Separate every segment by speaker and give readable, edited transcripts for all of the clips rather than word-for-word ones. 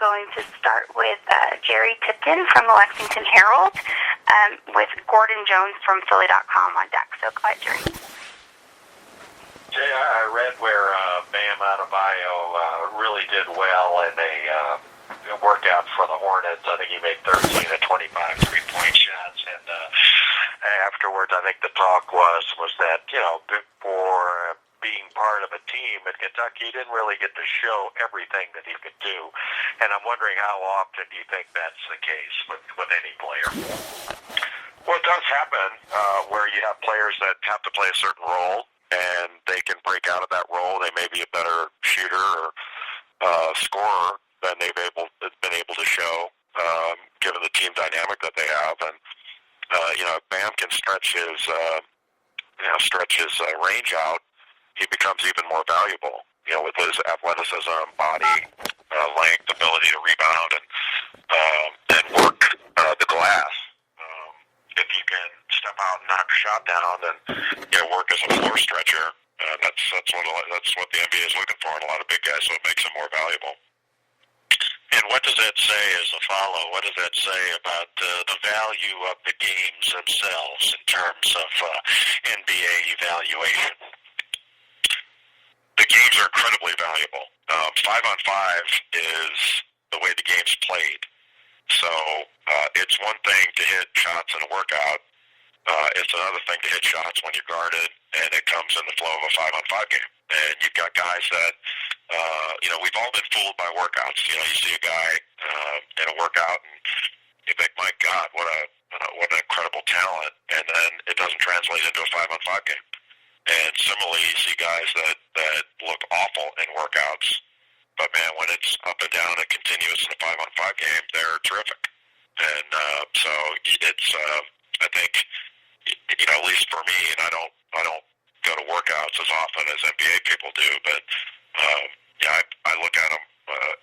Speaker 1: going to start with Jerry Tipton from the Lexington Herald with Gordon Jones from Philly.com on deck. So go ahead, Jerry.
Speaker 2: Jay, I read where Bam Adebayo really did well in a workout for the Hornets. I think he made 13 of 25 three-point shots, and afterwards I think the talk was that, for being part of a team in Kentucky, he didn't really get to show everything that he could do. And I'm wondering, how often do you think that's the case with any player? Well, it does happen where you have players that have to play a certain role, and they can break out of that role. They may be a better shooter or scorer than they've been able to show, given the team dynamic that they have. And Bam can stretch his range out. He becomes even more valuable, with his athleticism, body, length, ability to rebound, and work the glass. If you can step out and knock a shot down and work as a floor stretcher, that's what the NBA is looking for in a lot of big guys, so it makes him more valuable. And what does that say as a follow? What does that say about the value of the games themselves in terms of NBA evaluation? The games are incredibly valuable. 5-on-5 is the way the game's played. So it's one thing to hit shots in a workout. It's another thing to hit shots when you're guarded, and it comes in the flow of a 5-on-5 game. And you've got guys that, we've all been fooled by workouts. You see a guy in a workout, and you think, my God, what an incredible talent, and then it doesn't translate into a 5-on-5 game. And similarly, you see guys that look awful in workouts, but man, when it's up and down and continuous in a 5-on-5 game, they're terrific. And so it's, I think, at least for me, and I don't go to workouts as often as NBA people do, but I look at them.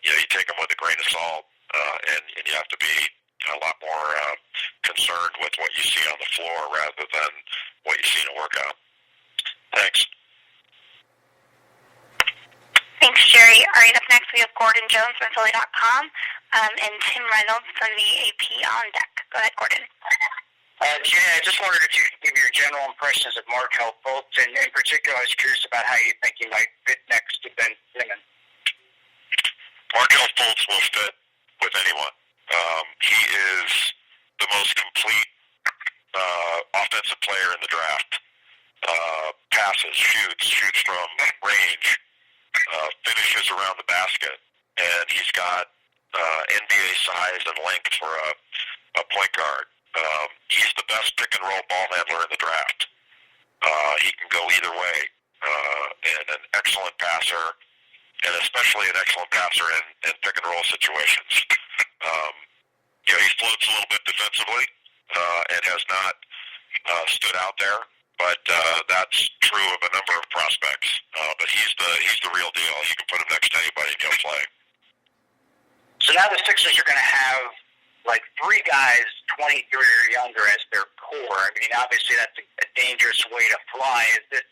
Speaker 2: You take them with a grain of salt, and you have to be a lot more concerned with what you see on the floor rather than what you see in a workout. Thanks.
Speaker 1: Thanks, Jerry. All right, up next we have Gordon Jones from Philly.com and Tim Reynolds from the AP on deck. Go ahead, Gordon.
Speaker 3: Jay, I just wondered if you could give your general impressions of Markelle Fultz, and in particular, I was curious about how you think he might fit next to Ben Simmons.
Speaker 2: Markelle Fultz will fit with anyone. He is the most complete offensive player in the draft. Passes, shoots from range, finishes around the basket, and he's got NBA size and length for a point guard. He's the best pick-and-roll ball handler in the draft. He can go either way, and an excellent passer, and especially an excellent passer in pick-and-roll situations. He floats a little bit defensively and has not stood out there, but that's true of a number of prospects. But he's the real deal. You can put him next to anybody and he'll play.
Speaker 3: So now the Sixers are going to have like three guys 23 or younger as their core. I mean, obviously that's a dangerous way to fly. Is it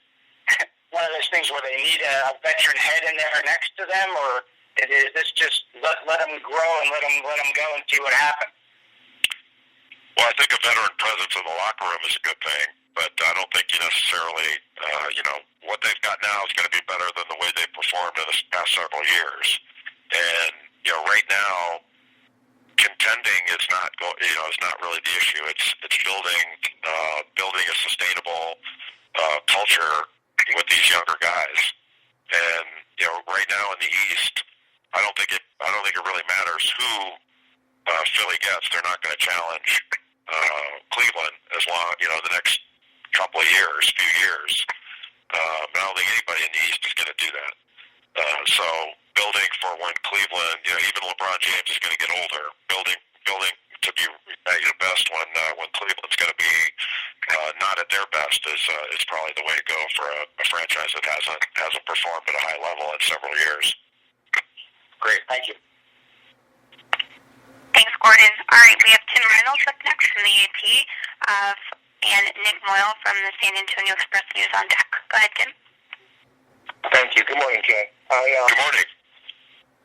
Speaker 3: one of those things where they need a veteran head in there next to them, or is this just let them grow and let them go and see what happens?
Speaker 2: Well, I think a veteran presence in the locker room is a good thing, but I don't think you necessarily, what they've got now is going to be better than the way they performed in the past several years. And, right now, contending is not really the issue. It's building a sustainable culture with these younger guys. And, right now in the East, I don't think it really matters who Philly gets. They're not going to challenge Cleveland as long, the next couple of years, few years. I don't think anybody in the East is going to do that. So building for when Cleveland, even LeBron James is going to get older, building to be at your best when Cleveland's going to be not at their best is probably the way to go for a franchise that hasn't performed at a high level in several years.
Speaker 3: Great, thank you.
Speaker 1: Thanks, Gordon. All right, we have Tim Reynolds up next from the AP and Nick Moyle from the San Antonio Express News on deck. Go ahead, Tim.
Speaker 4: Thank you. Good morning, Jay.
Speaker 2: Good morning.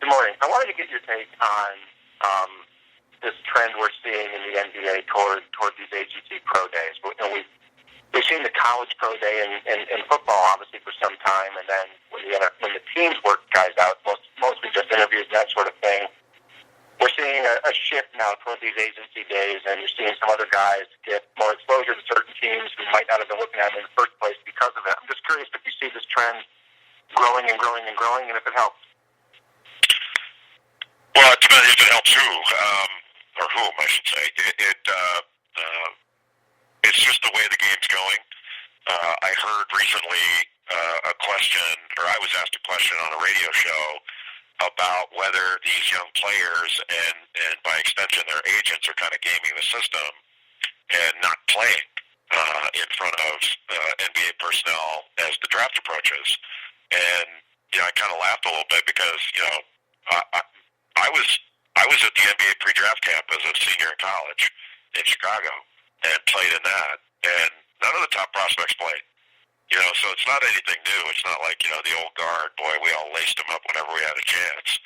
Speaker 4: Good morning. I wanted to get your take on this trend we're seeing in the NBA toward these agency pro days. We've seen the college pro day in football, obviously, for some time, and then when the teams work guys out, mostly just interviews and that sort of thing. We're seeing a shift now toward these agency days, and you're seeing some other guys get more exposure to certain teams who might not have been looking at them in the first place because of it. I'm just curious if you see this trend growing and growing and growing, and if it helps.
Speaker 2: Well, it depends if it helps who, or whom, I should say. It's just the way the game's going. I heard recently a question, or I was asked a question on a radio show about whether these young players and by extension their agents are kind of gaming the system and not playing in front of NBA personnel as the draft approaches. And, I kind of laughed a little bit because, I was at the NBA pre-draft camp as a senior in college in Chicago and played in that, and none of the top prospects played. So it's not anything new. It's not like, the old guard, boy, we all laced them up whenever we had a chance.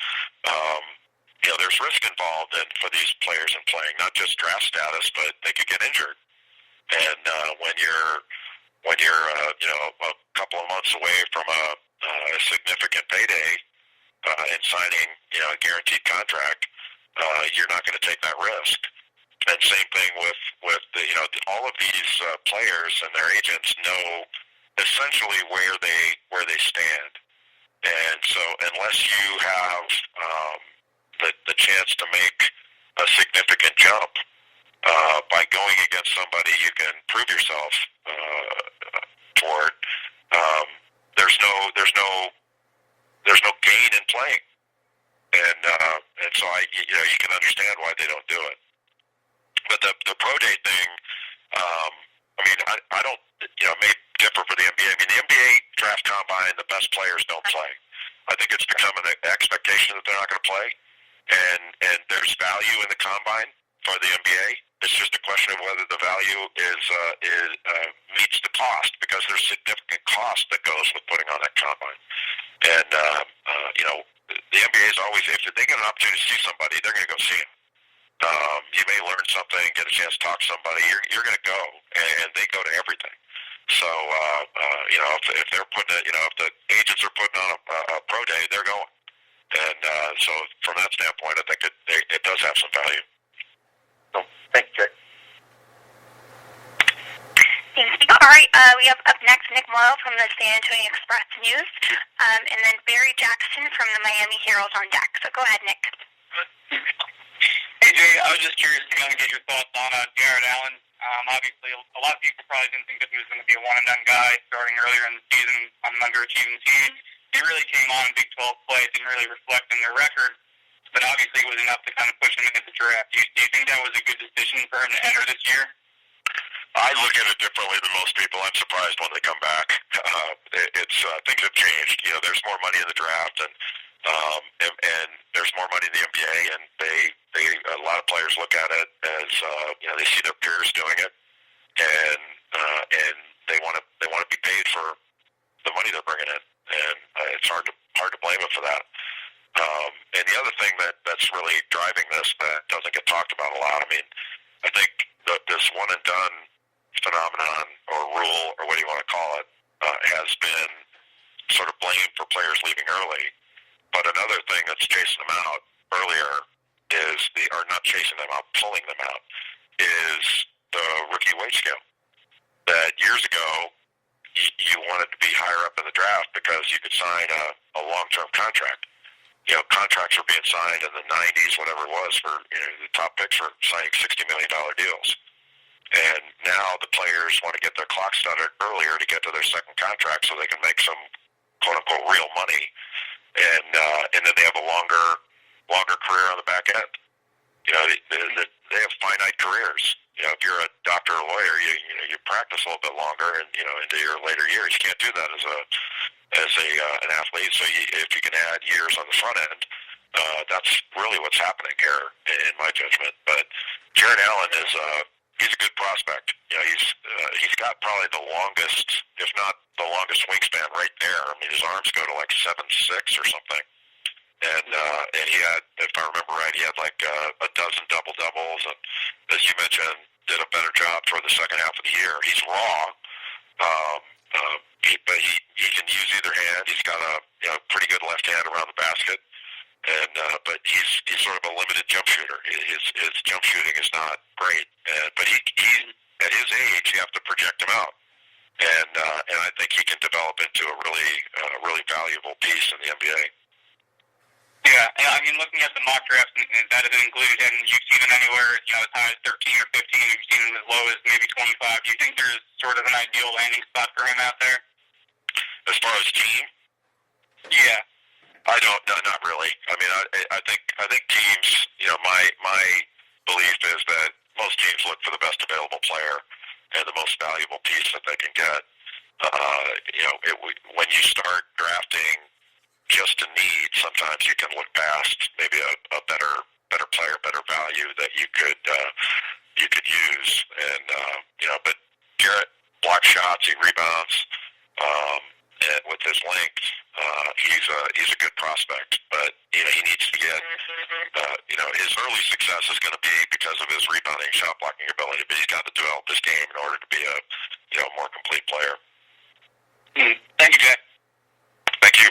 Speaker 2: There's risk involved for these players in playing, not just draft status, but they could get injured. And when you're a couple of months away from a significant payday and signing, a guaranteed contract, you're not going to take that risk. And same thing with the, all of these players and their agents know essentially where they stand. And so unless you have the chance to make a significant jump by going against somebody you can prove yourself toward, there's no gain in playing. And so you can understand why they don't do it. But the pro day thing, I don't, may differ for the NBA. The NBA draft combine, the best players don't play. I think it's become an expectation that they're not going to play, and there's value in the combine for the NBA. It's just a question of whether the value is meets the cost, because there's significant cost that goes with putting on that combine. And the NBA is always, if they get an opportunity to see somebody, they're going to go see him. You may learn something, get a chance to talk to somebody. You're going to go, and they go to everything. So if they're putting it, if the agents are putting on a pro day, they're going. And so from that standpoint, I think it does have some value.
Speaker 4: So, thank you, Jay.
Speaker 1: Thank you. All right, we have up next Nick Morrow from the San Antonio Express News, and then Barry Jackson from the Miami Herald on deck. So go ahead, Nick.
Speaker 5: Hey, Jay, I was just curious to kind of get your thoughts on Jared Allen. Obviously, a lot of people probably didn't think that he was going to be a one-and-done guy starting earlier in the season on an underachieving team. He really came on in Big 12 play. It didn't really reflect in their record, but obviously it was enough to kind of push him into the draft. Do you think that was a good decision for him to enter this year?
Speaker 2: I look at it differently than most people. I'm surprised when they come back. It's things have changed. There's more money in the draft, and there's more money in the NBA, and a lot of players look at it as they see their peers doing it, and they want to be paid for the money they're bringing in, and it's hard to blame them for that. And the other thing that's really driving this that doesn't get talked about a lot, I think this one and done phenomenon or rule, or what do you want to call it, has been sort of blamed for players leaving early. But another thing that's chasing them out earlier or not chasing them out, pulling them out, is the rookie wage scale. That years ago, you wanted to be higher up in the draft because you could sign a long-term contract. Contracts were being signed in the 90s, whatever it was, for the top picks were signing $60 million deals. And now the players want to get their clock started earlier to get to their second contract so they can make some quote-unquote real money. And then they have a longer career on the back end. They have finite careers. If you're a doctor or lawyer, you practice a little bit longer and into your later years. You can't do that as an athlete. So if you can add years on the front end, that's really what's happening here, in my judgment. But Jared Allen he's a good prospect. He's got probably the longest, if not the longest wingspan right there. His arms go to like 7'6" or something. and he had, if I remember right, he had like a dozen double doubles, and as you mentioned, did a better job for the second half of the year. He's raw, but he can use either hand. He's got a pretty good left hand around the basket, and but he's sort of a limited jump shooter. His jump shooting is not great, but he at his age, you have to project him out. And I think he can develop into a really valuable piece in the NBA.
Speaker 5: Yeah, I mean, looking at the mock drafts, and that has included him, you've seen him anywhere, as high as 13 or 15, you've seen him as low as maybe 25. Do you think there's sort of an ideal landing spot for him out there?
Speaker 2: As far as team?
Speaker 5: Yeah.
Speaker 2: I don't, not really. I mean, I think teams, my belief is that most teams look for the best available player and the most valuable piece that they can get. When you start drafting just a need, sometimes you can look past maybe a better player, better value that you could use. And but Garrett blocks shots, he rebounds, and with his length, he's a good prospect. But he needs to get his early success is going to be because of his rebounding, shot blocking ability. But he's got to develop this game in order to be a more complete player.
Speaker 5: Thank you, Jay.
Speaker 2: Thank you.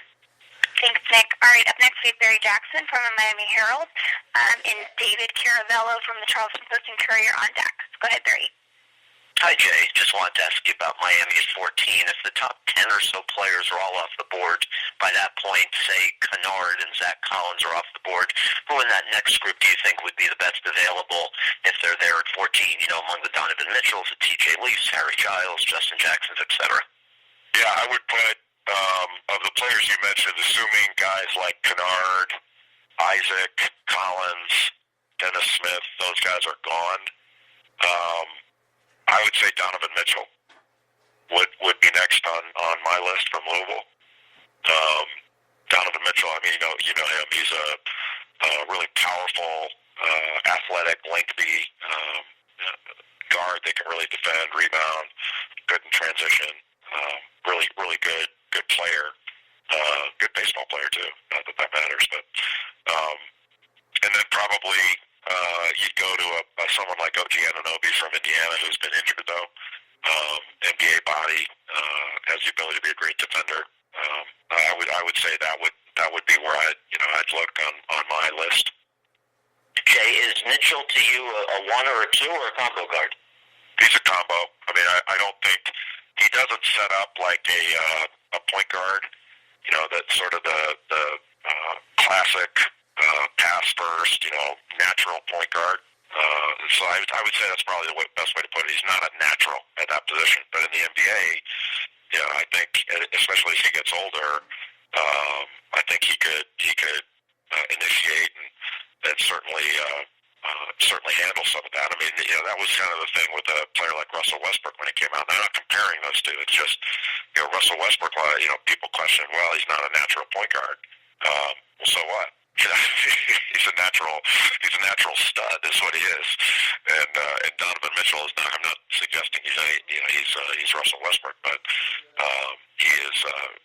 Speaker 1: Thanks, Nick. All right, up next we have Barry Jackson from the Miami Herald and David Caravello from the Charleston Post and Courier on deck. Go ahead, Barry.
Speaker 3: Hi, Jay. Just wanted to ask you about Miami at 14. If the top 10 or so players are all off the board by that point, say Kennard and Zach Collins are off the board, who in that next group do you think would be the best available if they're there at 14, among the Donovan Mitchells, the TJ Leafs, Harry Giles, Justin Jacksons, etc.?
Speaker 2: Yeah, I would put, of the players you mentioned, assuming guys like Kennard, Isaac, Collins, Dennis Smith, those guys are gone, I would say Donovan Mitchell would be next on my list from Louisville. Donovan Mitchell, I mean, you know him. He's a really powerful, athletic, lengthy guard that can really defend, rebound, good in transition. Really good player. Good baseball player too. Not that matters, but and then probably you'd go to someone like OG Anunoby from Indiana, who's been injured though. NBA body, has the ability to be a great defender. I would say that would be where I'd look on my list.
Speaker 3: Jay, is Mitchell to you a one or a two or a combo guard?
Speaker 2: He's a combo. I mean, I don't think he doesn't set up like a point guard. That's sort of the classic pass first, natural point guard. So I would say that's probably the best way to put it. He's not a natural at that position, but in the NBA, I think, especially as he gets older, I think he could initiate and certainly handle some of that. I mean, that was kind of the thing with a player like Russell Westbrook when he came out. They're not comparing those two. It's just, Russell Westbrook, people question, well, he's not a natural point guard. Well, so what? He's a natural stud. Is what he is. And Donovan Mitchell is not. I'm not suggesting he's Russell Westbrook, but he is.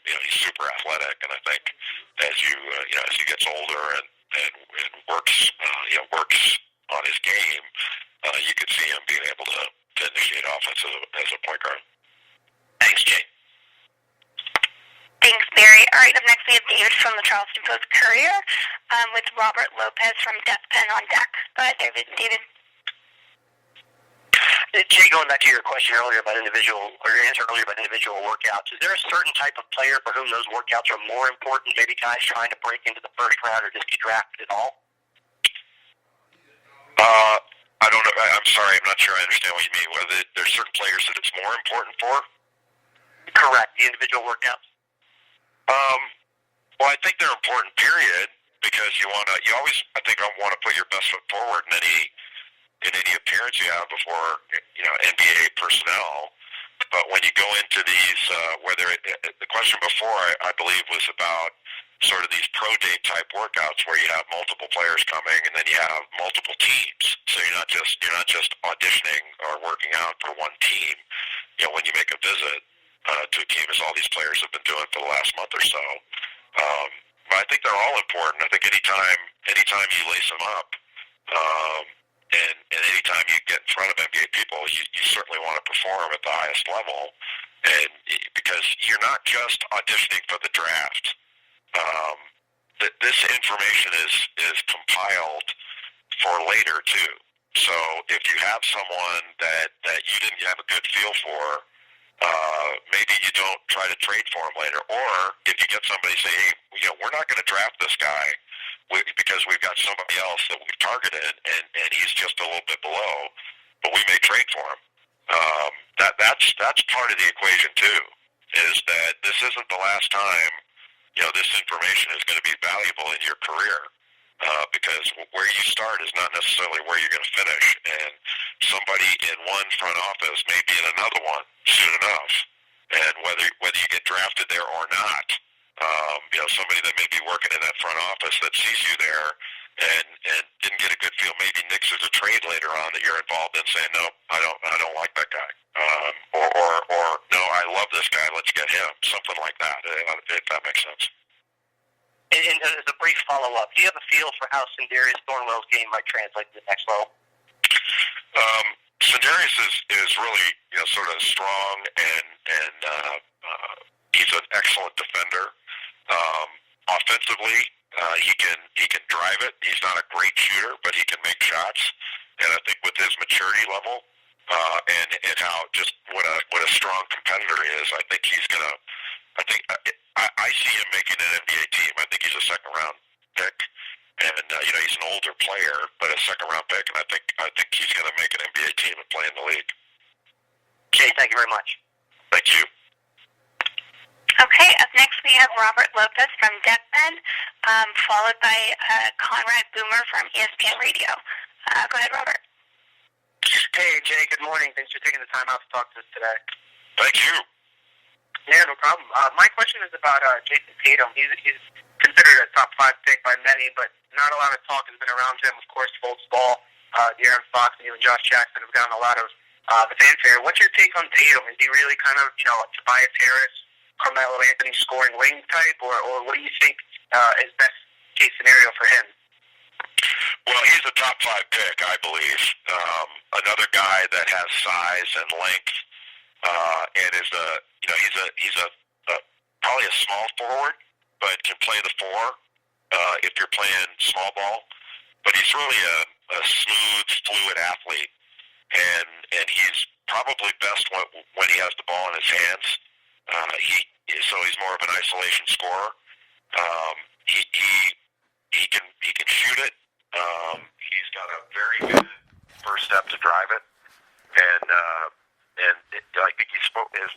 Speaker 2: He's super athletic, and I think as he gets older and works on his game, you could see him being able to initiate offense as a point guard.
Speaker 3: Thanks, Jay.
Speaker 1: Thanks, Barry. All right, up next we have David from the Charleston Post Courier with Robert Lopez from Death Pen on deck. Go ahead, David.
Speaker 3: Jay, going back to your question earlier about your answer earlier about individual workouts, is there a certain type of player for whom those workouts are more important? Maybe guys trying to break into the first round or just get drafted at all?
Speaker 2: I don't know. I'm sorry. I'm not sure I understand what you mean. Whether there's certain players that it's more important for?
Speaker 3: Correct. The individual workouts.
Speaker 2: Well, I think they're important, period, because you always, I think, want to put your best foot forward in any appearance you have before, NBA personnel. But when you go into these, the question before, I believe, was about sort of these pro day type workouts where you have multiple players coming and then you have multiple teams. So you're not just auditioning or working out for one team. When you make a visit to a team, as all these players have been doing for the last month or so. I think they're all important. I think anytime you lace them up, and anytime you get in front of NBA people, you certainly want to perform at the highest level, and because you're not just auditioning for the draft. This information is compiled for later too. So if you have someone that you didn't have a good feel for, maybe you don't try to trade for him later. Or if you get somebody say, hey, we're not going to draft this guy because we've got somebody else that we've targeted and he's just a little bit below, but we may trade for him. That's part of the equation too, is that this isn't the last time this information is going to be valuable in your career. Because where you start is not necessarily where you're going to finish, and somebody in one front office may be in another one soon enough. And whether you get drafted there or not, somebody that may be working in that front office that sees you there and didn't get a good feel, maybe nixes a trade later on that you're involved in, saying no, I don't like that guy, or no, I love this guy, let's get him, something like that, if that makes sense.
Speaker 4: And as a brief follow-up, do you have a feel for how Sindarius Thornwell's game might translate to the next level?
Speaker 2: Sindarius is really sort of strong and he's an excellent defender. Offensively, he can drive it. He's not a great shooter, but he can make shots. And I think with his maturity level and how just what a strong competitor he is, I think he's gonna. I see him making an NBA team. I think he's a second-round pick, and he's an older player, but a second-round pick, and I think he's going to make an NBA team and play in the league.
Speaker 4: Jay, thank you very much.
Speaker 2: Thank you.
Speaker 1: Okay, up next we have Robert Lopez from Deckman, followed by Conrad Boomer from ESPN Radio. Go ahead, Robert.
Speaker 6: Hey, Jay, good morning. Thanks for taking the time out to talk to us today.
Speaker 2: Thank you.
Speaker 6: Yeah, no problem. My question is about Jason Tatum. He's considered a top 5 pick by many, but not a lot of talk has been around him. Of course, Fultz Ball, De'Aaron Fox, and even Josh Jackson have gotten a lot of the fanfare. What's your take on Tatum? Is he really kind of, Tobias Harris, Carmelo Anthony scoring wing type, or what do you think is best case scenario for him?
Speaker 2: Well, he's a top 5 pick, I believe. Another guy that has size and length, and is he's probably a small forward, but can play the 4 if you're playing small ball. But he's really a smooth, fluid athlete, and he's probably best when he has the ball in his hands. So he's more of an isolation scorer. He can shoot it. He's got a very good first step to drive it, and I think his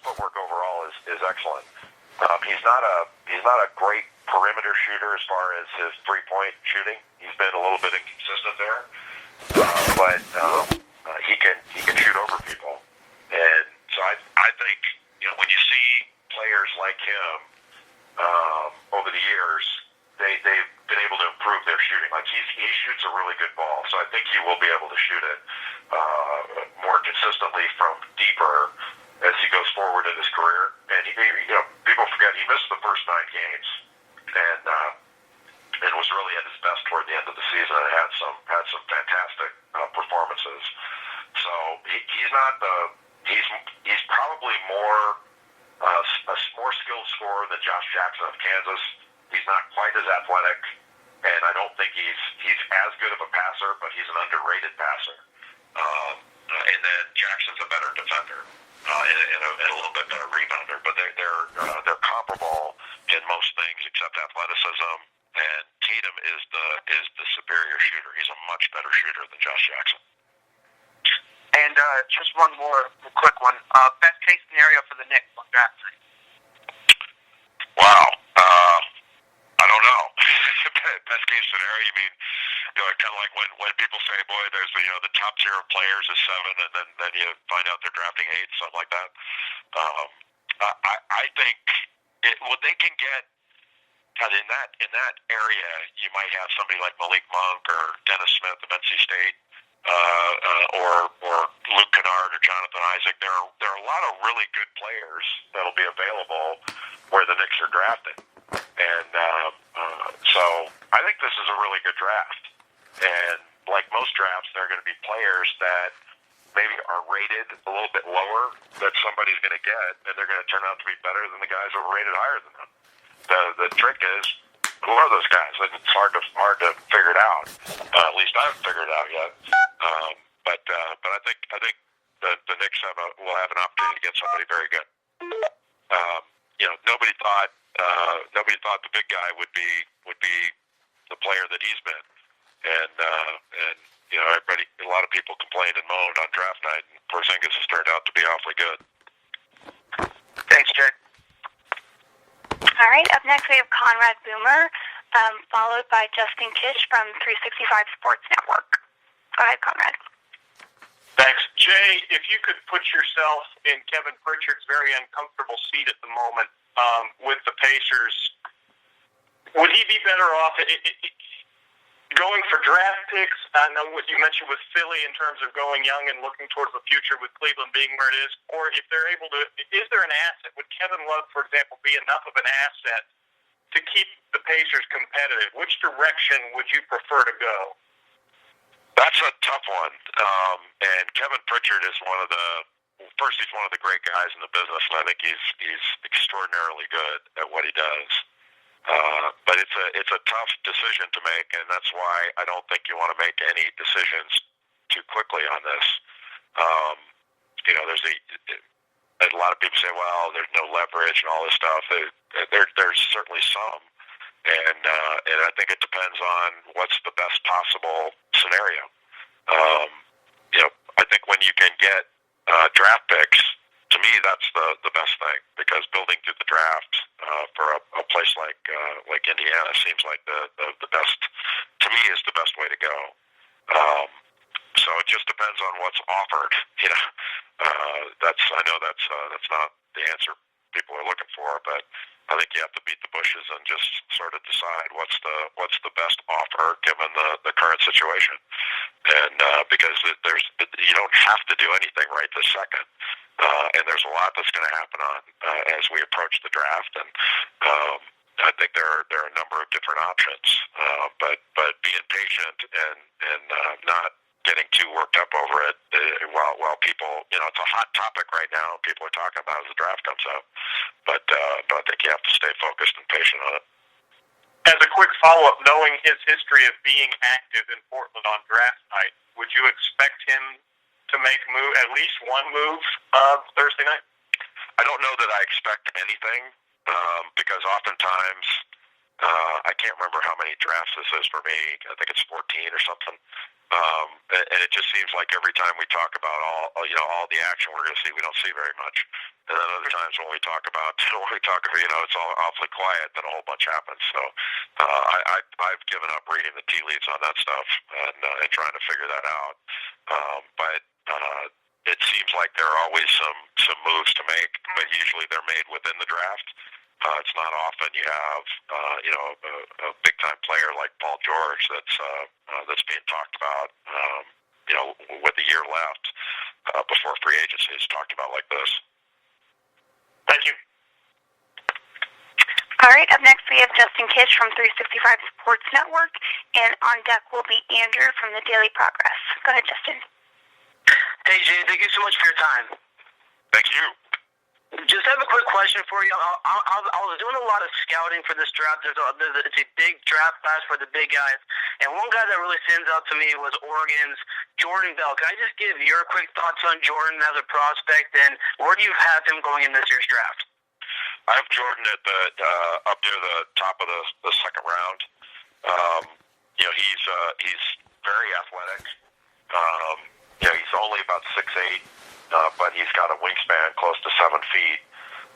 Speaker 2: footwork overall is excellent. He's not a great perimeter shooter as far as his 3-point shooting. He's been a little bit inconsistent there, but he can shoot over people, and so I think when you see players like him over the years, they've been able to improve their shooting. Like he shoots a really good ball, so I think he will be able to shoot it more consistently from deeper as he goes forward in his career. And people forget he missed the first 9 games, and was really at his best toward the end of the season and had some fantastic performances. So he's probably a more skilled scorer than Josh Jackson of Kansas. He's not quite as athletic, and I don't think he's as good of a passer, but he's an underrated passer. And then Jackson's a better defender and a little bit better rebounder, but they're comparable in most things except athleticism. And Tatum is the superior shooter. He's a much better shooter than Josh Jackson.
Speaker 6: And just one more quick one. Best case scenario for the Knicks on draft night?
Speaker 2: Wow. I don't know. Best case scenario, you mean, kind of like when people say, boy, there's the top tier of players is 7, and then you find out they're drafting 8, something like that. I think what they can get in that area, you might have somebody like Malik Monk or Dennis Smith of NC State, or Luke Kennard or Jonathan Isaac. There are a lot of really good players that'll be available where the Knicks are drafting, and most drafts, there are going to be players that maybe are rated a little bit lower that somebody's going to get, and they're going to turn out to be better than the guys that were rated higher than them. The trick is, who are those guys? And it's hard to figure it out. At least I haven't figured it out yet. But I think the Knicks will have an opportunity to get somebody very good. Nobody thought the big guy would be the player that he's been, and a lot of people complained and moaned on draft night, and Porzingis has turned out to be awfully good.
Speaker 6: Thanks, Jay.
Speaker 1: All right, up next we have Conrad Boomer, followed by Justin Kish from 365 Sports Network. Go ahead, Conrad.
Speaker 7: Thanks. Jay, if you could put yourself in Kevin Pritchard's very uncomfortable seat at the moment with the Pacers, would he be better off going for draft picks? I know what you mentioned with Philly in terms of going young and looking towards the future with Cleveland being where it is, or if they're able to, is there an asset? Would Kevin Love, for example, be enough of an asset to keep the Pacers competitive? Which direction would you prefer to go?
Speaker 2: That's a tough one. And Kevin Pritchard is he's one of the great guys in the business, and I think he's extraordinarily good at what he does. But it's a tough decision to make, and that's why I don't think you want to make any decisions too quickly on this. There's a lot of people say, well, there's no leverage and all this stuff. There's certainly some, and I think it depends on what's the best possible scenario. I think when you can get draft picks, to me, that's the best thing, because building through the draft for a place like Indiana seems like the best, to me, is the best way to go. So it just depends on what's offered. I know that's not the answer people are looking for, but I think you have to beat the bushes and just sort of decide what's the best offer given the current situation. And because you don't have to do anything right this second. And there's a lot that's going to happen as we approach the draft, and I think there are a number of different options. But being patient and not getting too worked up over it while people, it's a hot topic right now. People are talking about as the draft comes up, but I think you have to stay focused and patient on it.
Speaker 7: As a quick follow-up, knowing his history of being active in Portland on draft night, would you expect him to make at least one move Thursday night?
Speaker 2: I don't know that I expect anything, because oftentimes I can't remember how many drafts this is for me. I think it's 14 or something. And it just seems like every time we talk about all the action we're going to see, we don't see very much. And then other times when we talk about it's all awfully quiet, then a whole bunch happens. So I've given up reading the tea leaves on that stuff and trying to figure that out. But it seems like there are always some moves to make, but usually they're made within the draft. It's not often you have a big time player like Paul George that's being talked about with a year left before free agency is talked about like this.
Speaker 7: Thank you.
Speaker 1: All right, up next we have Justin Kish from 365 Sports Network, and on deck will be Andrew from the Daily Progress. Go ahead, Justin.
Speaker 8: Hey, Jay, thank you so much for your time.
Speaker 2: Thank you.
Speaker 8: Just have a quick question for you. I was doing a lot of scouting for this draft. It's a big draft class for the big guys. And one guy that really stands out to me was Oregon's Jordan Bell. Can I just give your quick thoughts on Jordan as a prospect, and where do you have him going in this year's draft?
Speaker 2: I have Jordan at up near the top of the second round. He's very athletic. He's only about 6'8", but he's got a wingspan close to 7 feet,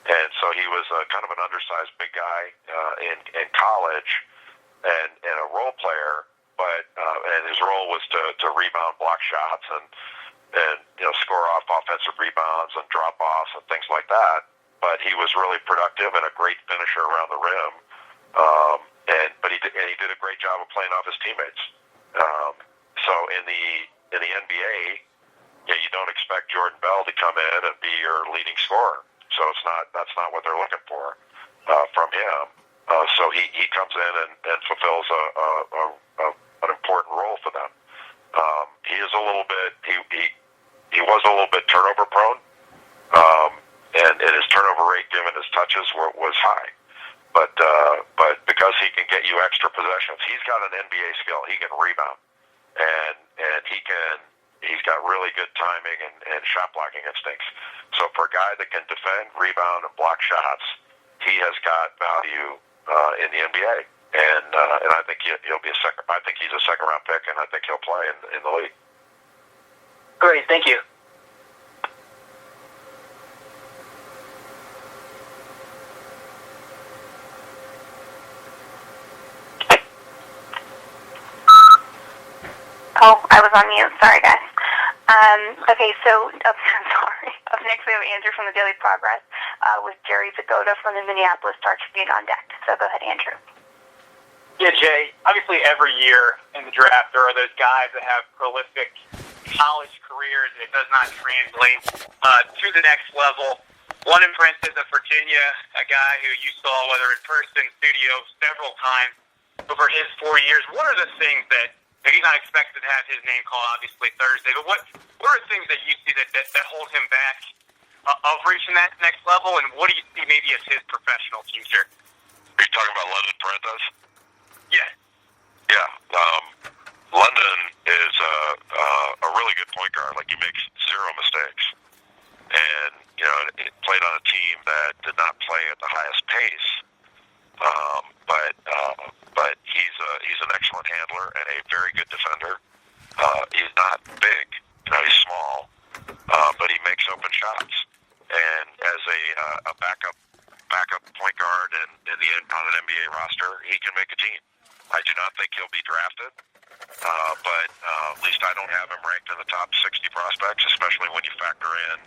Speaker 2: and so he was kind of an undersized big guy in college and a role player. But and his role was to rebound, block shots, and score off offensive rebounds and drop offs and things like that. But he was really productive and a great finisher around the rim. But he did a great job of playing off his teammates. So in the NBA, you don't expect Jordan Bell to come in and be your leading scorer. So that's not what they're looking for from him. So he comes in and fulfills an important role for them. He is a little bit. He was a little bit turnover prone, and his turnover rate, given his touches, was high. But because he can get you extra possessions, he's got an NBA skill. He can rebound, and he's got really good timing and shot blocking instincts. So for a guy that can defend, rebound, and block shots, he has got value in the NBA. And I think he'll be a second. I think he's a second round pick, and I think he'll play in the league.
Speaker 8: Great, thank you.
Speaker 1: Oh, I was on mute. Sorry, guys. Okay, so sorry. Up next, we have Andrew from the Daily Progress with Jerry Zgoda from the Minneapolis Star Tribune on deck. So go ahead, Andrew.
Speaker 5: Yeah, Jay, obviously every year in the draft there are those guys that have prolific college careers and it does not translate to the next level. One in parentheses of Virginia, a guy who you saw, whether in person, studio, several times over his 4 years. What are the things that he's not expected to have his name called, obviously, Thursday, but what are things that you see that hold him back of reaching that next level, and what do you see maybe as his professional future?
Speaker 2: Are you talking about London Parentheses?
Speaker 5: Yeah.
Speaker 2: Yeah. London is a really good point guard. Like, he makes zero mistakes. And, he played on a team that did not play at the highest pace. But he's an excellent handler and a very good defender. He's not big. He's small. But he makes open shots. And as a backup point guard and on an NBA roster, he can make a team. I do not think he'll be drafted, but at least I don't have him ranked in the top 60 prospects, especially when you factor in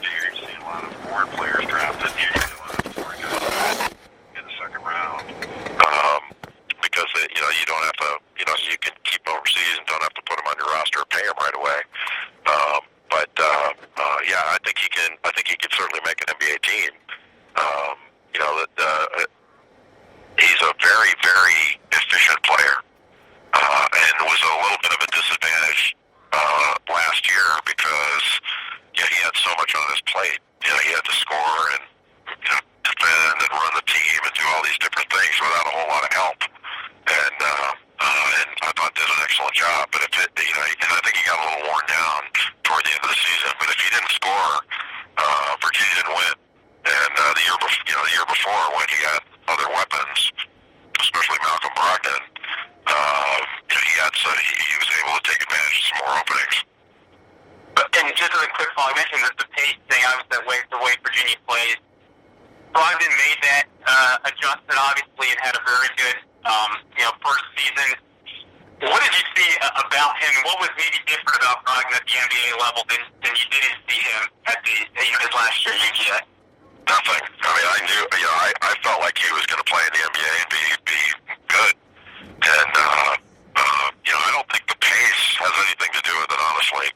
Speaker 2: you see a lot of foreign players drafted, usually a lot of foreign guys in the second round, because you don't have to, you can keep them overseas and don't have to put them on your roster or pay them right away. Yeah, I think he can certainly make an NBA team. He's a very, very efficient player, and was a little bit of a disadvantage last year because he had so much on his plate. He had to score and defend and run the team and do all these different things without a whole lot of help. And I thought did an excellent job. But I think he got a little worn down toward the end of the season. But if he didn't score, Virginia didn't win. And the year before, when he got other weapons, especially Malcolm Brogdon, he was able to take advantage of some more openings.
Speaker 5: And just as a quick follow, I mentioned the pace thing, obviously the way Virginia plays. Brogdon made that adjustment, obviously, and had a very good first season. What did you see about him? What was maybe different about Brogdon at the NBA level than you didn't see him at his last year at UGA?
Speaker 2: Nothing. I mean, I knew. I felt like he was going to play in the NBA and be good. And I don't think the pace has anything to do with it. Honestly,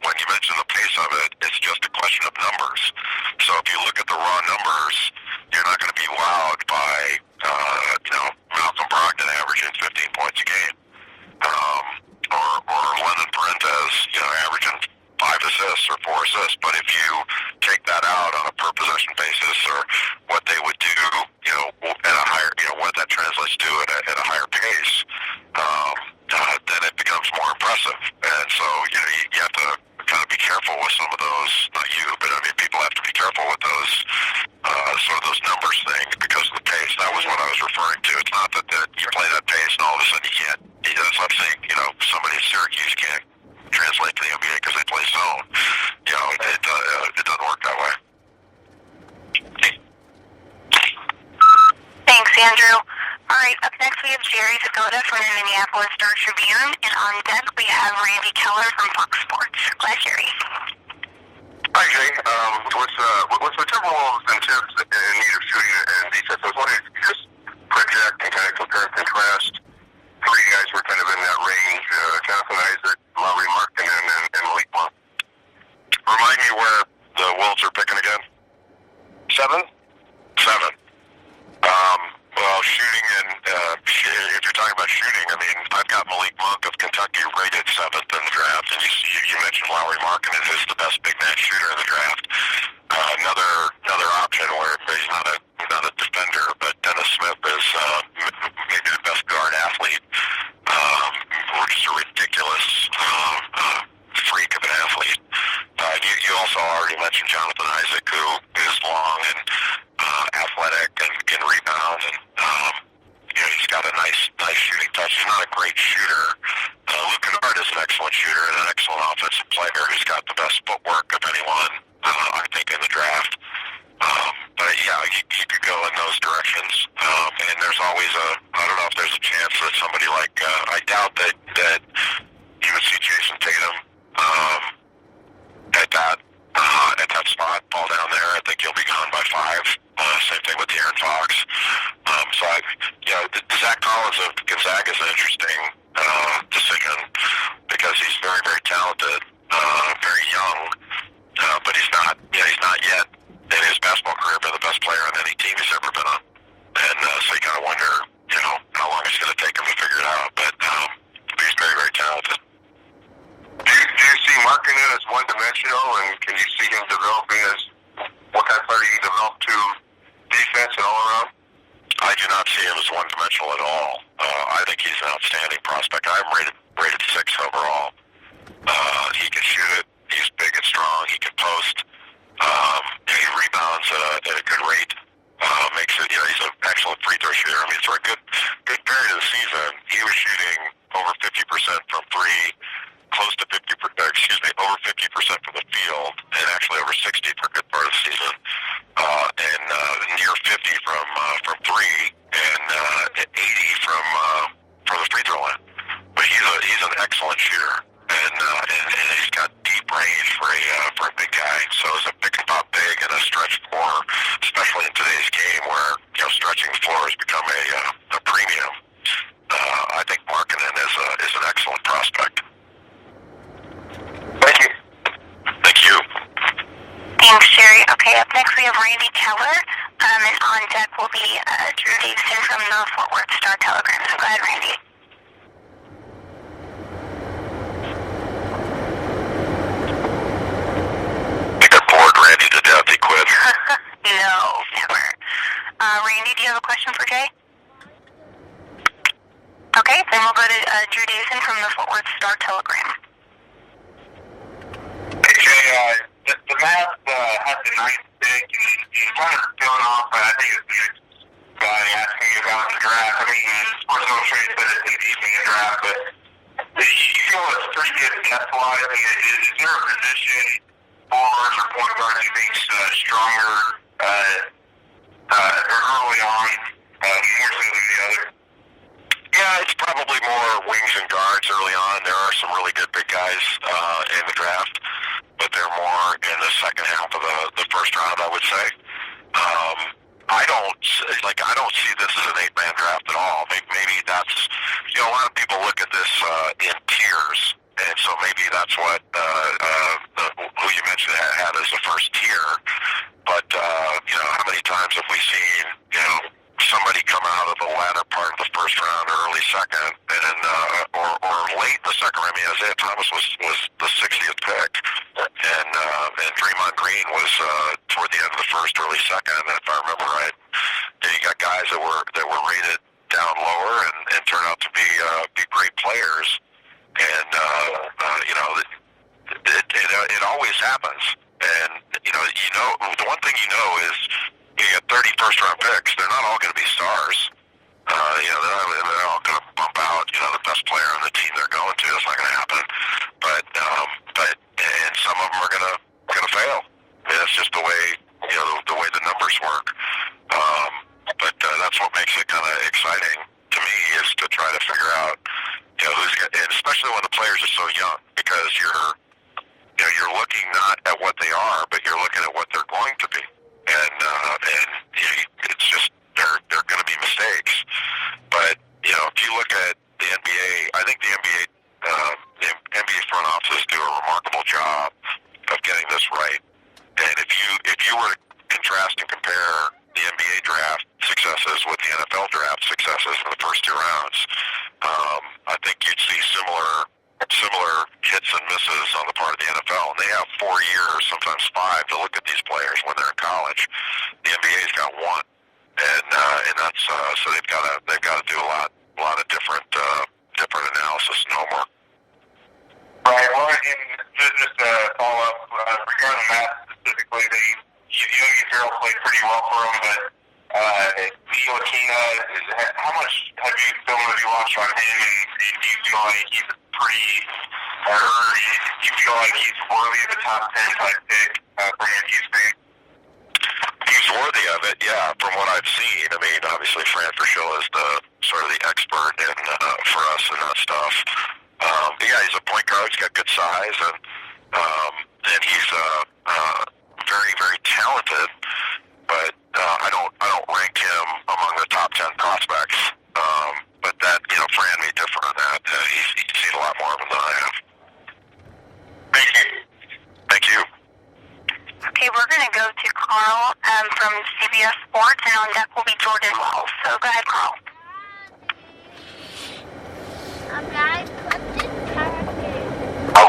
Speaker 2: when you mention the pace of it, it's just a question of numbers. So if you look at the raw numbers, you're not going to be wowed by Malcolm Brogdon averaging 15 points a game, or London Parentheses averaging 5 assists or 4 assists. But if you take that out on a per possession basis, or what they would do, at a higher, what that translates to at a higher pace, then it becomes more impressive. And so you have to kind of be careful with some of those. Not you, but I mean, people have to be careful with those sort of those numbers things because of the pace. That was what I was referring to. It's not that you play that pace and all of a sudden you can't. That's like saying somebody at Syracuse can't translate to the NBA because they play zone. It doesn't work that way.
Speaker 1: Thanks, Andrew. All right, up next we have Jerry Zgoda from the Minneapolis Star Tribune, and on deck we have Randy Keller from Fox Sports. Go ahead, Jerry.
Speaker 9: Hi, Jay. What's the Timberwolves and Tibbs in need of shooting and defense? I was wondering if you could just project and kind of compare and contrast. 3 guys were kind of in that range: Jonathan Isaac, Lauri Markkanen, and Malik Monk.
Speaker 2: Remind me where the Wolves are picking again. 7. Well, shooting and if you're talking about shooting, I mean, I've got Malik Monk of Kentucky rated 7th in Lauri Markkanen, who's the best big man shooter in the draft. Another option where he's not a defender, but Dennis Smith is maybe the best guard athlete. Just a ridiculous freak of an athlete. You also already mentioned Jonathan Isaac, who is long and athletic and can rebound, and he's got a nice shooting touch. He's not a great shooter. Luke Kennard is an excellent shooter and an excellent offensive player who's got the best footwork of anyone, I think, in the draft. But yeah, you could go in those directions. And there's always I don't know if there's a chance that somebody like, I doubt that you would see Jason Tatum at that spot, fall down there. I think he'll be gone by 5. Same thing with De'Aaron Fox. The Zach Collins of Gonzaga is an interesting decision because he's very, very talented, very young, but he's not yet in his basketball career been the best player on any team he's ever been on. And so you kind of wonder, how long it's going to take him to figure it out. But he's very, very talented.
Speaker 9: Do you see Markkanen as one-dimensional, and can you see him developing as what kind of player he can develop to defense and all around?
Speaker 2: I do not see him as one-dimensional at all. I think he's an outstanding prospect. I have him rated 6 overall. He can shoot it. He's big and strong. He can post. He rebounds at a good rate. Makes it. He's an excellent free throw shooter. I mean, for a good period of the season, he was shooting over 50% from 3. Close to 50%, over 50% from the field, and actually over 60 for a good part of the season, and near 50 from 3, and 80 from the free throw line. But he's an excellent shooter, and he's got deep range for a big guy. So as a pick and pop big and a stretch floor, especially in today's game where stretching the floor has become a premium, I think Markkanen is an excellent prospect.
Speaker 9: Thank you.
Speaker 2: Thank you.
Speaker 1: Thanks, Jerry. Okay, up next we have Randy Keller, and on deck will be Drew Davison from the Fort Worth Star-Telegram. So go ahead, Randy.
Speaker 2: I got bored Randy to death. He quit.
Speaker 1: No, never. Randy, do you have a question for Jay? Okay, then we'll go to Drew Davison from the Fort Worth Star-Telegram.
Speaker 9: Jay, the math has the 9th pick, and he's kind of going off, but I think it's the next guy asking you about the draft. I mean, Sports Illustrated said it's an evening draft, but you feel it's pretty good depth-wise. I mean, is there a position, forwards or point guard, you think's stronger early on, more so than the other?
Speaker 2: Yeah, it's probably more wings and guards early on. There are some really good big guys in the draft, but they're more in the second half of the first round, I would say. I don't see this as an 8-man draft at all. Maybe that's, a lot of people look at this in tiers, and so maybe that's what who you mentioned had as the first tier. But how many times have we seen somebody come out of the latter part of the first round or early second, and or late in the second round? I mean, Isaiah Thomas was the 60th pick, and Draymond Green was toward the end of the first, early second, if I remember right. And you got guys that were rated down lower and turned out to be great players, and it always happens. And the one thing is you get 30 first-round picks. They're not all going to be stars. They're all going to bump out, the best player on the team they're going to. That's not going to happen. But some of them are going to fail. I mean, that's just the way the way the numbers work. But that's what makes it kind of exciting to me, is to try to figure out who's going, and especially when the players are so young, because you're looking not at what they are, but you're looking at what they're going to be. And it's just they're going to be mistakes. But if you look at the NBA, I think the NBA front offices do a remarkable job of getting this right. And if you were to contrast and compare the NBA draft successes with the NFL draft successes in the first 2 rounds, I think you'd see similar hits and misses on the part part of the NFL, and they have 4 years, sometimes 5, to look at these players when they're in college. The NBA's got 1, and that's so they've got to do a lot of different analysis and homework.
Speaker 9: Right. Well, and just to follow up regarding that specifically, Yogi Ferrell played pretty well for him, but Leo Aquina, how much have you film have you watched on him, and do you feel like he's pretty, or do you feel like he's worthy of a top 10 type pick from your viewpoint?
Speaker 2: He's worthy of it, yeah, from what I've seen. I mean, obviously, Fran Fraschilla is the sort of the expert in for us in that stuff. But yeah, he's a point guard. He's got good size, and he's very, very talented. But I don't rank him among the top 10 prospects. But that, Fran may differ on that. He's seen a lot more of him than I have.
Speaker 9: Thank you.
Speaker 2: Thank you.
Speaker 1: Okay, we're going to go to Carl from CBS Sports, and on deck will be Jordan Wells. So go ahead, Carl.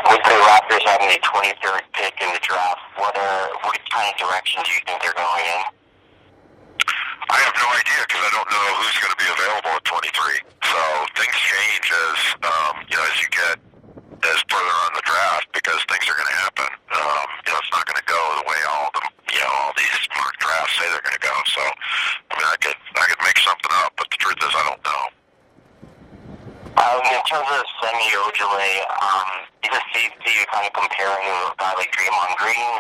Speaker 3: With the Raptors having a 23rd pick in the draft, what kind of direction do you think they're going in?
Speaker 2: I have no idea because I don't know who's going to be available at 23. So things change as you get further on the draft because things are going to happen. It's not going to go the way all these mock drafts say they're going to go. So I mean, I could make something up, but the truth is I don't know.
Speaker 3: In terms of Semi Ojeleye, is it safe to kind of compare him to a guy like Draymond Green?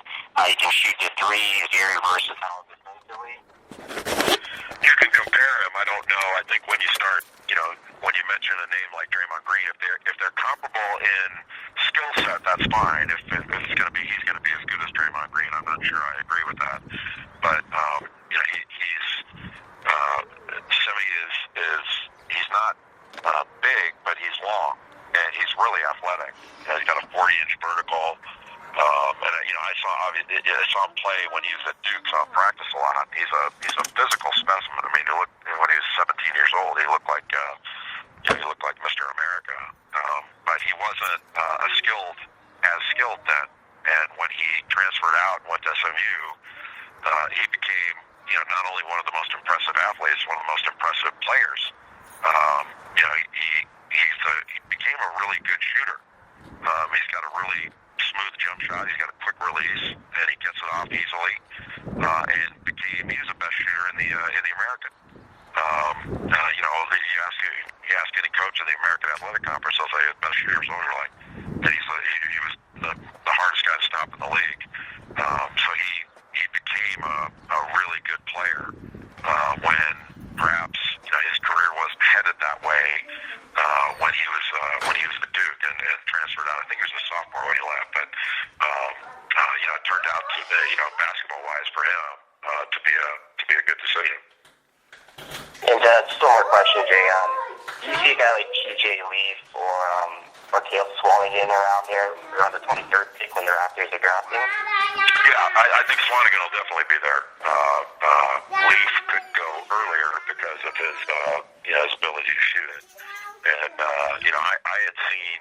Speaker 3: He can shoot the three, he's very versatile defensively.
Speaker 2: You can compare him. I don't know. I think when you start, when you mention a name like Draymond Green, if they're comparable in skill set, that's fine. If he's going to be as good as Draymond Green, I'm not sure I agree with that. But he's Semi he's not big, but he's long and he's really athletic. He's got a 40-inch vertical. I saw him play when he was at Duke, so I practice a lot. He's a physical specimen. I mean, when he was 17 years old, he looked like Mr. America. But he wasn't as skilled then. And when he transferred out and went to SMU, he became not only one of the most impressive athletes, one of the most impressive players. He became a really good shooter. He's got a really smooth jump shot. He's got a quick release, and he gets it off easily. And he's the best shooter in the American. You ask any coach in the American Athletic Conference, they'll say the best shooter's Ojeleye. And he was the hardest guy to stop in the league. So he became a really good player when perhaps his career wasn't headed that way when he was at Duke and transferred out. I think he was a sophomore when he left, but it turned out to be basketball wise for him to be a good decision.
Speaker 3: And still more question, Jay. Do you see a guy like TJ Leaf or Cale Swanigan around there around the 23rd pick when the Raptors are drafting?
Speaker 2: Yeah, I think Swanigan will definitely be there. Leaf could go earlier because of his ability to shoot it. And I had seen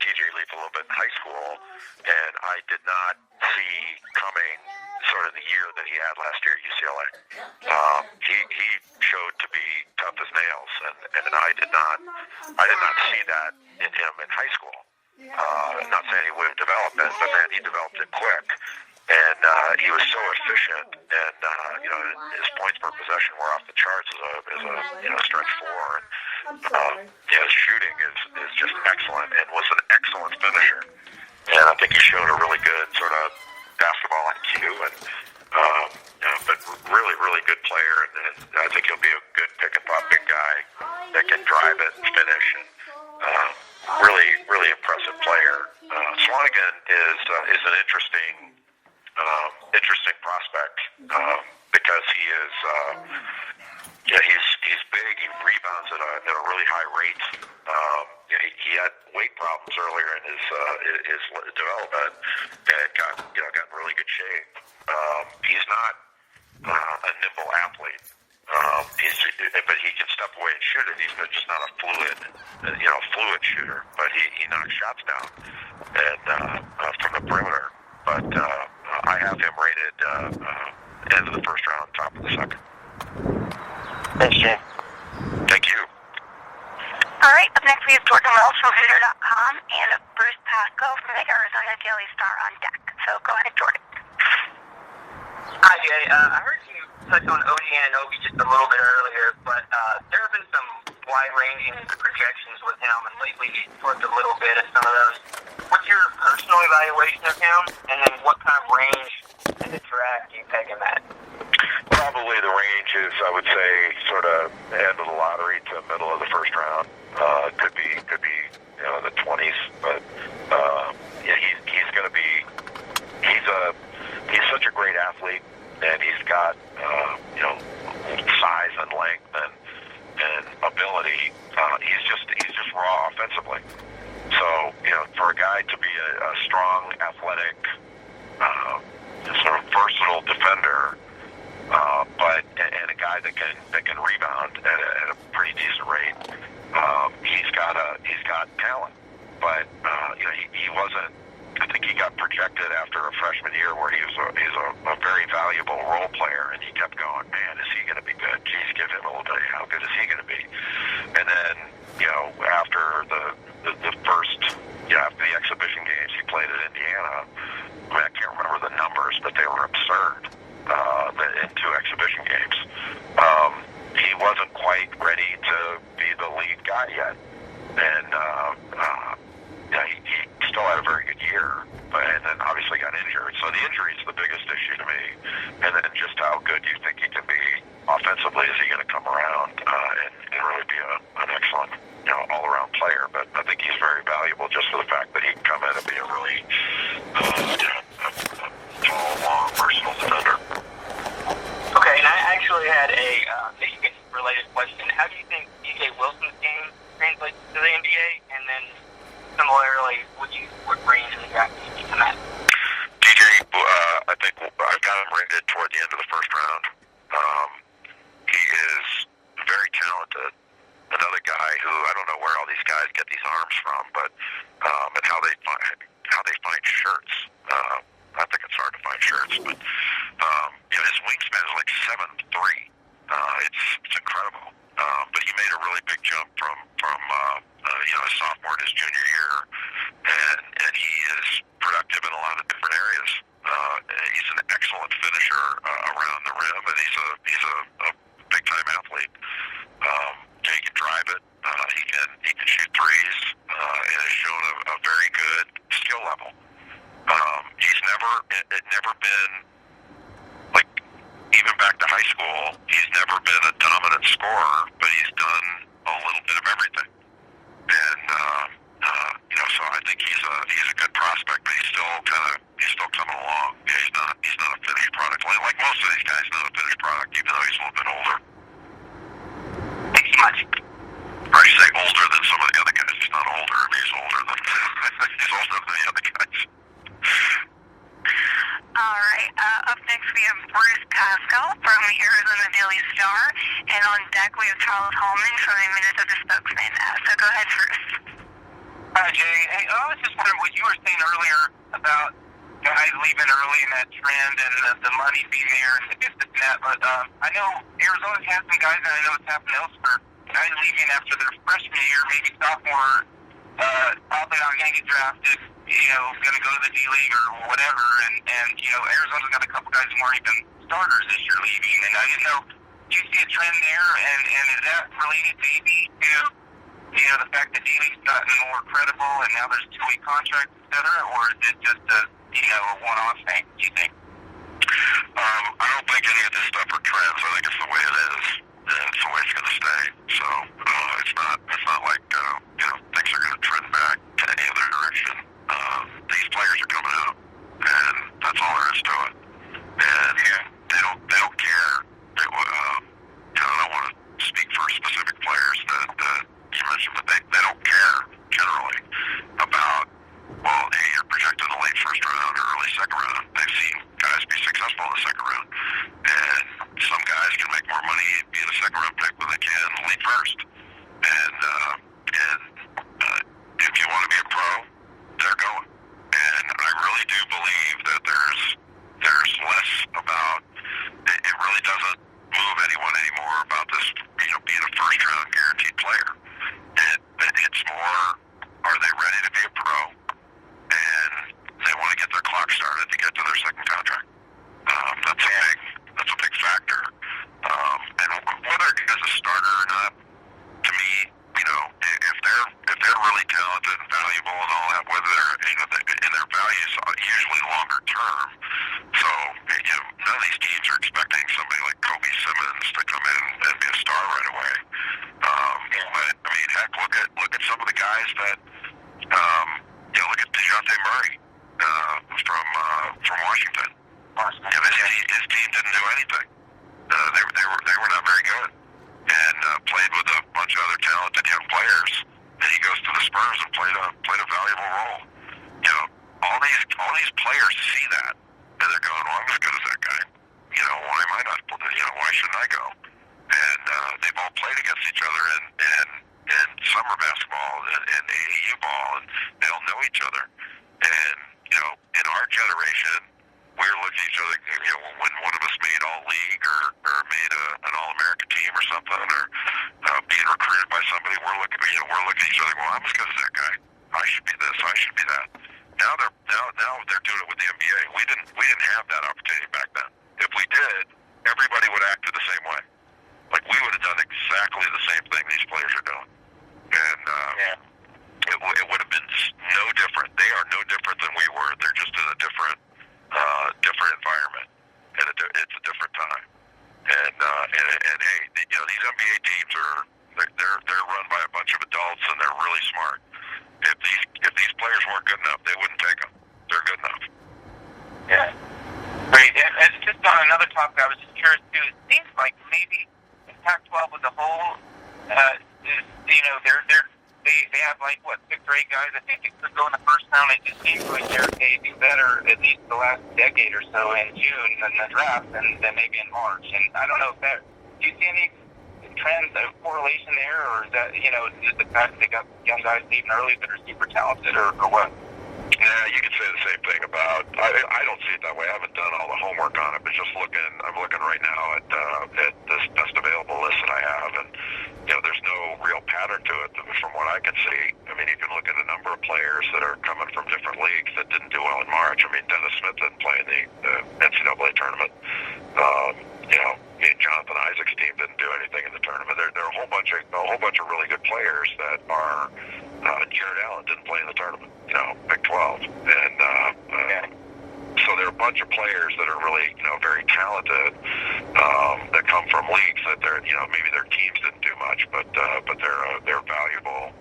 Speaker 2: TJ Leaf a little bit in high school, and I did not see coming sort of the year that he had last year at UCLA. He showed to be tough as nails, and I did not see that in him in high school. Not saying he wouldn't develop it, but man, he developed it quick. And he was so efficient, and his points per possession were off the charts as a stretch four. And his shooting is just excellent, and was an excellent finisher. And I think he showed a really good sort of basketball IQ, but really, really good player. And I think he'll be a good pick and pop big guy that can drive it and finish. And really, really impressive player. Swanigan is an interesting prospect because he is he's big. He rebounds at a really high rate. He had weight problems earlier in his development and got in really good shape. He's not a nimble athlete. But he can step away and shoot it. He's just not a fluid shooter. But he knocks shots down. And from the end of the first round, top of the second.
Speaker 4: Thanks, Jay.
Speaker 2: Thank you.
Speaker 1: All right, up next we have Jordan Wells from Hoosier.com and Bruce Pascoe from the Arizona Daily Star on deck. So go ahead, Jordan.
Speaker 10: Hi, Jay. I heard you touch on Odie Anunoby just a little bit earlier, but there have been some wide-ranging projections with him, and lately he's flipped a little bit at some of those. What's your personal evaluation of him, and then what kind of range in the draft do you peg him at?
Speaker 2: Probably the range is, I would say, sort of end of the lottery to middle of the first round. Could be the 20s, but yeah, he's going to be. He's such a great athlete, and he's got size and length and ability. He's just raw offensively. So for a guy to be a strong, athletic, sort of versatile defender. And a guy that can rebound at a pretty decent rate. He's got talent, but he wasn't. I think he got projected after a freshman year where he's a very valuable role player, and he kept going. Man, is he going to be good? Geez, give him a little bit. How good is he going to be? And then after the first after the exhibition games he played at Indiana. I mean, I can't remember the numbers, but they were absurd. In 2 exhibition games, he wasn't quite ready to be the lead guy yet, and he still had a very good year, and then obviously got injured. So the injury is the biggest issue to me, and then just how good you think he can be offensively. Is he going to come around and really be an excellent all-around player? But I think he's very valuable just for the fact that he can come in and be a really a tall, long, versatile defender.
Speaker 10: Okay, and I actually had a Michigan-related question. How do you think DJ Wilson's game translates to the NBA? And then, similarly, what range in the draft do you think him at?
Speaker 2: DJ, I think I've got him rated toward the end of the first round. He is very talented. Another guy who I don't know where all these guys get these arms from, but and how they find shirts. I think it's hard to find shirts, but his wingspan is like 7'3". It's incredible. But he made a really big jump from his sophomore to his junior year, and he is productive in a lot of different areas. He's an excellent finisher around the rim, and he's a big time athlete. He can drive it. He can shoot threes, and has shown a very good skill level. He's never been, like, even back to high school, he's never been a dominant scorer, but he's done a little bit of everything. And so I think he's a good prospect, but he's still coming along. Yeah, he's not a finished product. Like most of these guys, not a finished product, even though he's a little bit older.
Speaker 10: Thanks so much.
Speaker 2: Or I say older than some of the other guys. He's not older. I mean, he's older than the other guys.
Speaker 1: All right, up next we have Bruce Pascoe from the Arizona Daily Star, and on deck we have Charles Holman from the Minnesota Spokesman. So go ahead, Bruce.
Speaker 6: Hi, Jay. Hey, I was just wondering what you were saying earlier about guys leaving early in that trend and the money being there and this and that, but I know Arizona's had some guys, and I know it's happened elsewhere, guys leaving after their freshman year, maybe sophomore, probably not going to get drafted, going to go to the D-League or whatever, and Arizona's got a couple guys who aren't even starters this year leaving, and I didn't know, do you see a trend there, and is that related maybe to, the fact that D-League's gotten more credible, and now there's 2-week contracts, et cetera, or is it just a one-off thing, do you think?
Speaker 2: I don't think any of this stuff are trends. I think it's the way it is, and it's the way it's going to stay. So it's not like things are going to trend back to any other direction. These players are coming out, and that's all there is to it. And they don't care. I don't want to speak for specific players that you mentioned, but they don't care generally about. Well, hey, you're projected in the late first round or early second round. They've seen guys be successful in the second round. And some guys can make more money being a second round pick than they can late first. And if you want to be a pro, they're going. And I really do believe that there's less about first-round guaranteed player. It's more, are they ready to be a pro, and they want to get their clock started to get to their second contract. That's a big factor. And whether it is a starter or not, to me, if they're really talented and valuable and all that, whether they're and their values are usually longer term. So none of these teams are expecting somebody like Kobe Simmons to come in and be a star right away. But I mean, heck, look at some of the guys that look at DeJounte Murray from Washington. His team didn't do anything. They were not very good, and played with a bunch of other talented young players. And he goes to the Spurs and played a valuable role. All these players see that, and they're going, "Well, I'm as good as that guy. Why am I not? Why shouldn't I go?" And they've all played against each other in summer basketball and AAU ball, and they all know each other. And in our generation, we're looking at each other. When one of us made all league or made an all-American team or something, or being recruited by somebody, we're looking at each other. Well, I'm as good as that guy. I should be this. I should be that. Now they're doing it with the NBA. We didn't have that opportunity back then. If we did, everybody would act the same way. Like we would have done exactly the same thing these players are doing, and it would have been no different. They are no different than we were. They're just in a different environment, and it's a different time. And hey, these NBA teams they're run by a bunch of adults, and they're really smart. If these players weren't good enough, they wouldn't take them. They're good enough.
Speaker 6: Yeah. Great. And just on another topic, I was just curious too. It seems like maybe the Pac-12 as a whole, they have like 6 or 8 guys. I think it could go in the first round. It just seems like they do better at least the last decade or so in June in the draft than maybe in March. And I don't know if do you see any trends, correlation there, or is that is the fact that they got young guys leaving early that are super talented, or what?
Speaker 2: Yeah, you could say the same thing about. I don't see it that way. I haven't done all the homework on it, but I'm looking right now at this best available list that I have, and there's no real pattern to it from what I can see. I mean, you can look at a number of players that are coming from different leagues that didn't do well in March. I mean, Dennis Smith didn't play in the NCAA tournament. Jonathan Isaac's team didn't do anything in the tournament. There are a whole bunch of really good players that are. Jared Allen didn't play in the tournament. Big 12, and so there are a bunch of players that are really very talented that come from leagues that they're maybe their teams didn't do much, but they're valuable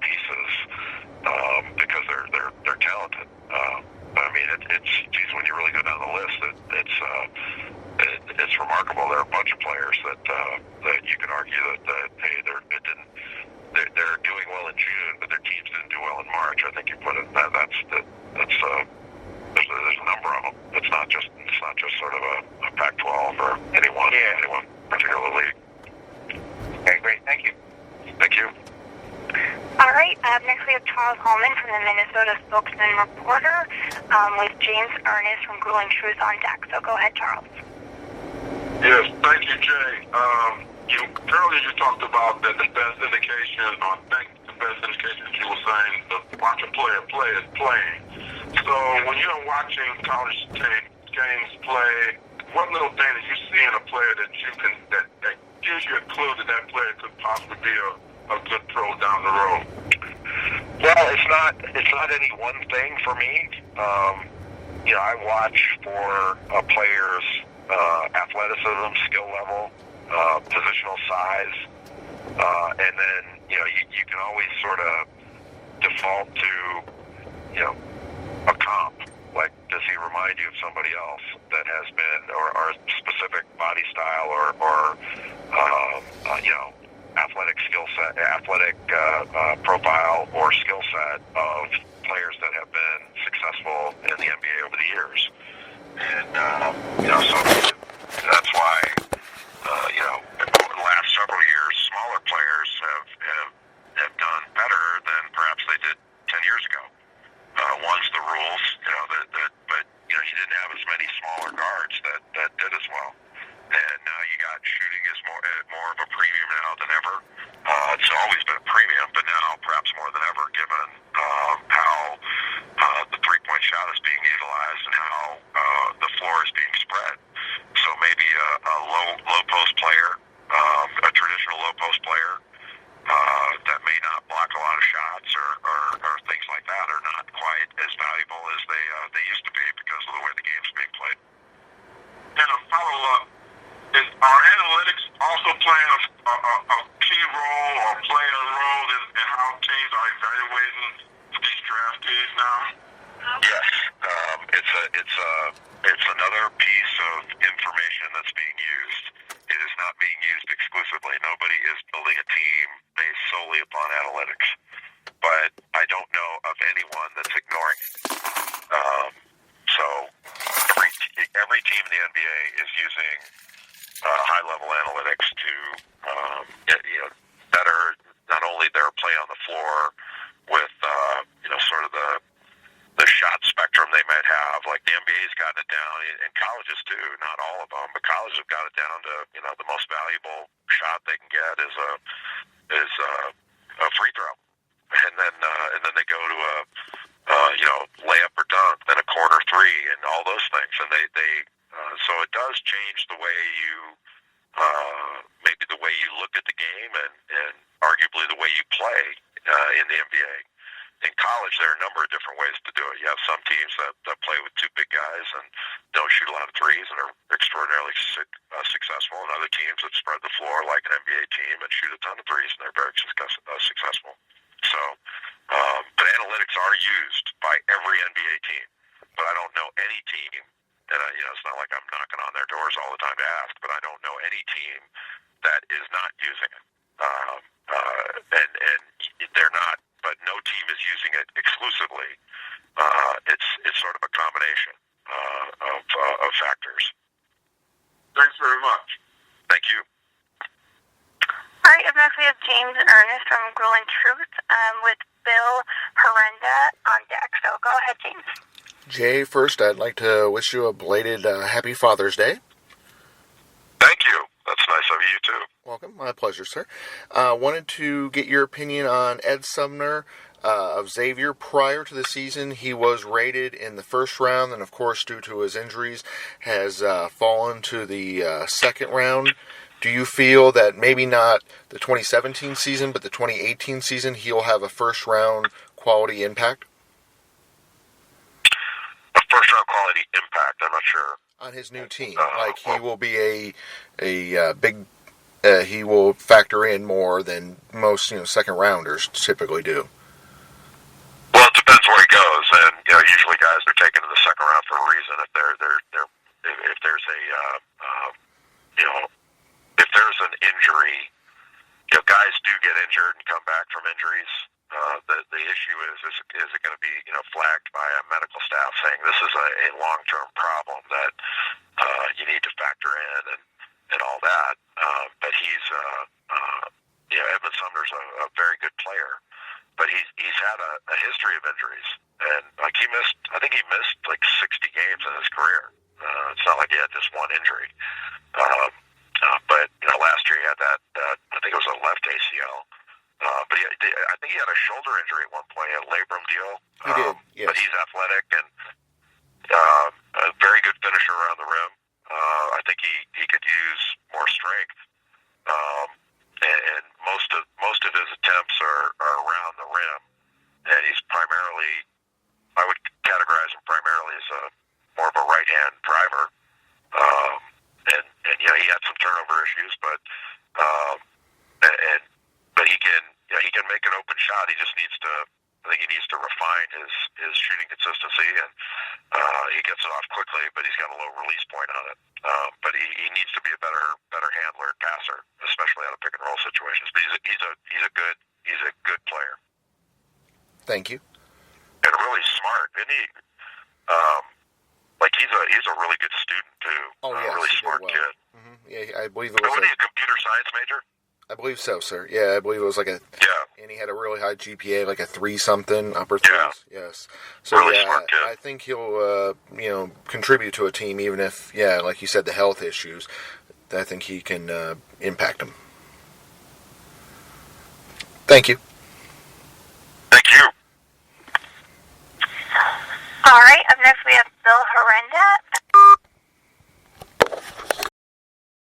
Speaker 2: pieces because they're talented. I mean, it's when you really go down the list, it's remarkable. There are a bunch of players that you can argue that hey, they're doing well in June, but their teams didn't do well in March. I think you put it there's a number of them. It's not just sort of a Pac-12 or anyone particular league.
Speaker 6: Okay, great. Thank you.
Speaker 2: Thank you.
Speaker 1: All right. Next we have Charles Holman from the Minnesota Spokesman Reporter with James Ernest from Grueling Truth on deck. So go ahead, Charles.
Speaker 9: Yes, thank you, Jay. Earlier you talked about that the best indication, or I think the best indication you were saying, to watch a player play is playing. So when you're watching college games play, what little thing do you see in a player that gives you a clue that player could possibly be a good pro down the road?
Speaker 2: Well, it's not any one thing for me. I watch for a player's athleticism, skill level, positional size, and then you can always sort of default to a comp. Like, does he remind you of somebody else that has been, or a specific body style, or athletic skill set, athletic profile or skill set of players that have been successful in the NBA over the years. And so that's why over the last several years, smaller players have done better than perhaps they did 10 years ago. One's the rules, but you didn't have as many smaller guards that did as well. And now you got shooting is more of a premium now than ever. always been a premium, but now perhaps more than ever, given how the three-point shot is being utilized and how the floor is being spread. So maybe a low post player, a traditional low post player that may not block a lot of shots or things like that are not quite as valuable as they used to be because of the way the game's being played.
Speaker 9: And a follow-up, are analytics also playing a key role or playing a role in how teams are evaluating these draftees now?
Speaker 2: Yes, it's another piece of information that's being used. It is not being used exclusively. Nobody is building a team based solely upon analytics. But I don't know of anyone that's ignoring it. So every team in the NBA is using high-level analytics to better not only their play on the floor with sort of the shot spectrum they might have. Like the NBA's gotten it down, and colleges too. Not all of them, but colleges have got it down to the most valuable shot they can get is a free throw, and then they go to a layup or dunk, then a corner three, and all those things. And they so it does change the way you maybe the way you look at the game and arguably the way you play in the NBA. In college, there are a number of different ways to do it. You have some teams that play with two big guys and don't shoot a lot of threes and are extraordinarily successful, and other teams that spread the floor like an NBA team and shoot a ton of threes and they're very successful. So, but analytics are used by every NBA team, but I don't know any team, and it's not like I'm knocking on their doors all the time to ask, but I don't know any team that is not using it. And they're not. But no team is using it exclusively. It's sort of a combination of factors.
Speaker 9: Thanks very much.
Speaker 2: Thank you.
Speaker 1: All right, up next we have James and Ernest from Grueling Truth with Bill Herenda on deck. So go ahead, James.
Speaker 11: Jay, first I'd like to wish you a belated Happy Father's Day.
Speaker 2: Thank you. That's nice of you too.
Speaker 11: Welcome. My pleasure, sir. Wanted to get your opinion on Ed Sumner of Xavier. Prior to the season, he was rated in the first round, and of course, due to his injuries, has fallen to the second round. Do you feel that maybe not the 2017 season, but the 2018 season, he'll have a first-round quality impact?
Speaker 2: A first-round quality impact, I'm not sure.
Speaker 11: On his new team. Like, he will be a big... he will factor in more than most second-rounders typically do.
Speaker 2: Well, it depends where he goes, and usually guys are taken in the second round for a reason. If there's if there's an injury, guys do get injured and come back from injuries. The issue is it going to be flagged by a medical staff saying this is a long-term problem that you need to factor in and all that. But he's Edmund Sumner's a very good player, but he's had a history of injuries, and I think he missed like 60 games in his career. It's not like he had just one injury. But last year he had that I think it was a left ACL. But I think he had a shoulder injury at one point, a labrum deal.
Speaker 11: He did, yes.
Speaker 2: But he's athletic and a very good finisher around the rim. I think he could use more strength. And most of his attempts are around the rim. And he's primarily, I would categorize him primarily as more of a right-hand driver. And he had some turnover issues, but he can make an open shot. He just needs to, I think he needs to refine his shooting consistency, and he gets it off quickly, but he's got a low release point on it. But he needs to be a better handler and passer, especially out of pick and roll situations. But he's a good player.
Speaker 11: Thank you.
Speaker 2: And really smart, isn't he? He's a really good student too.
Speaker 11: Oh yeah,
Speaker 2: really smart kid.
Speaker 11: Mm-hmm. Yeah, I believe it was.
Speaker 2: Wasn't he a computer science major?
Speaker 11: I believe so, sir. Yeah, I believe it was like and he had a really high GPA, like a 3-something, upper 3s. Yeah. Yes. So
Speaker 2: really smart kid.
Speaker 11: I think he'll contribute to a team, even if like you said, the health issues. I think he can impact them. Thank you.
Speaker 2: Thank you.
Speaker 1: All right, up next we have Bill Herenda